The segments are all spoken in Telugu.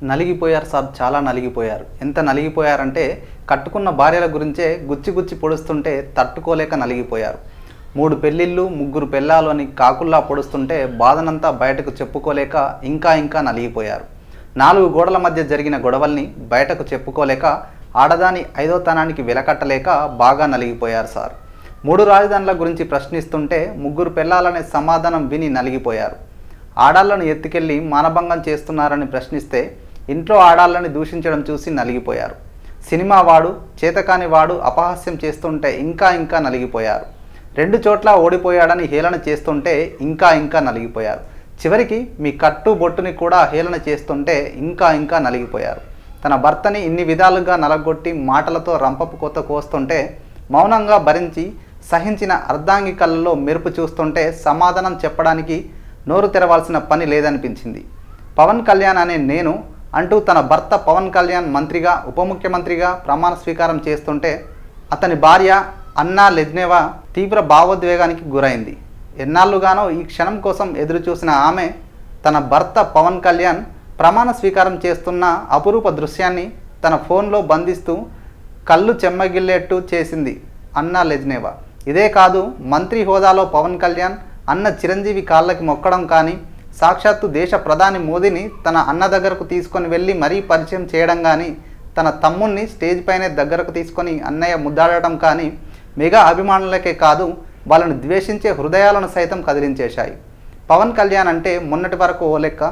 నలిగిపోయారు సార్, చాలా నలిగిపోయారు. ఎంత నలిగిపోయారంటే కట్టుకున్న భార్యల గురించే గుచ్చి గుచ్చి పొడుస్తుంటే తట్టుకోలేక నలిగిపోయారు. 3 పెళ్ళిళ్ళు 3 పెళ్ళాలు అని కాకుల్లా పొడుస్తుంటే బాధనంతా బయటకు చెప్పుకోలేక ఇంకా నలిగిపోయారు. 4 గోడల మధ్య జరిగిన గొడవల్ని బయటకు చెప్పుకోలేక ఆడదాని 5వ తనానికి వెలకట్టలేక బాగా నలిగిపోయారు సార్. 3 రాజధానుల గురించి ప్రశ్నిస్తుంటే 3 పెళ్ళాలనే సమాధానం విని నలిగిపోయారు. ఆడాళ్లను ఎత్తుకెళ్లి మానభంగం చేస్తున్నారని ప్రశ్నిస్తే ఇంట్లో ఆడాళ్ళని దూషించడం చూసి నలిగిపోయారు. సినిమా వాడు చేతకాని వాడు అపహాస్యం చేస్తుంటే ఇంకా నలిగిపోయారు. 2 చోట్ల ఓడిపోయాడని హేళన చేస్తుంటే ఇంకా నలిగిపోయారు. చివరికి మీ కట్టు బొట్టుని కూడా హేళన చేస్తుంటే ఇంకా నలిగిపోయారు. తన భర్తని ఇన్ని విధాలుగా నలగొట్టి మాటలతో రంపపు కొత్త కోస్తుంటే మౌనంగా భరించి సహించిన అర్ధాంగి కళ్ళలో మెరుపు చూస్తుంటే సమాధానం చెప్పడానికి నోరు తెరవాల్సిన పని లేదనిపించింది. పవన్ కళ్యాణ్ అనే నేను అంటూ తన భర్త పవన్ కళ్యాణ్ మంత్రిగా ఉప ముఖ్యమంత్రిగా ప్రమాణ స్వీకారం చేస్తుంటే అతని భార్య అన్నా లెజ్నేవా తీవ్ర భావోద్వేగానికి గురైంది. ఎన్నాళ్ళుగానో ఈ క్షణం కోసం ఎదురు చూసిన ఆమె తన భర్త పవన్ కళ్యాణ్ ప్రమాణ స్వీకారం చేస్తున్న అపురూప దృశ్యాన్ని తన ఫోన్లో బంధిస్తూ కళ్ళు చెమ్మగిల్లేట్టు చేసింది అన్నా లెజ్నేవా. ఇదే కాదు, మంత్రి హోదాలో పవన్ కళ్యాణ్ అన్న చిరంజీవి కాళ్ళకి మొక్కడం కానీ, సాక్షాత్తు దేశ ప్రధాని మోదీని తన అన్న దగ్గరకు తీసుకొని వెళ్ళి మరీ పరిచయం చేయడం కానీ, తన తమ్ముణ్ణి స్టేజ్ పైనే దగ్గరకు తీసుకొని అన్నయ్య ముద్దాడటం కానీ మెగా అభిమానులకే కాదు వాళ్ళని ద్వేషించే హృదయాలను సైతం కదిలించేశాయి. పవన్ కళ్యాణ్ అంటే మొన్నటి వరకు ఓ లెక్క,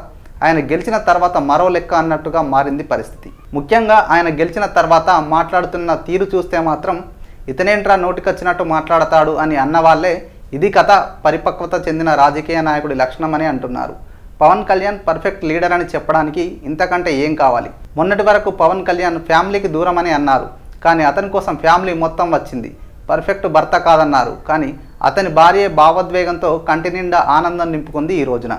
ఆయన గెలిచిన తర్వాత మరో లెక్క అన్నట్టుగా మారింది పరిస్థితి. ముఖ్యంగా ఆయన గెలిచిన తర్వాత మాట్లాడుతున్న తీరు చూస్తే మాత్రం ఇతనేంట్రా నోటికొచ్చినట్టు మాట్లాడతాడు అని అన్నవాళ్లే ఇది కథ పరిపక్వత చెందిన రాజకీయ నాయకుడి లక్షణమని అంటున్నారు. పవన్ కళ్యాణ్ పర్ఫెక్ట్ లీడర్ అని చెప్పడానికి ఇంతకంటే ఏం కావాలి? మొన్నటి వరకు పవన్ కళ్యాణ్ ఫ్యామిలీకి దూరం అని అన్నారు, కానీ అతని కోసం ఫ్యామిలీ మొత్తం వచ్చింది. పర్ఫెక్ట్ భర్త కాదన్నారు, కానీ అతని భార్య భావోద్వేగంతో కంటి నిండా ఆనందం నింపుకుంది ఈ రోజున.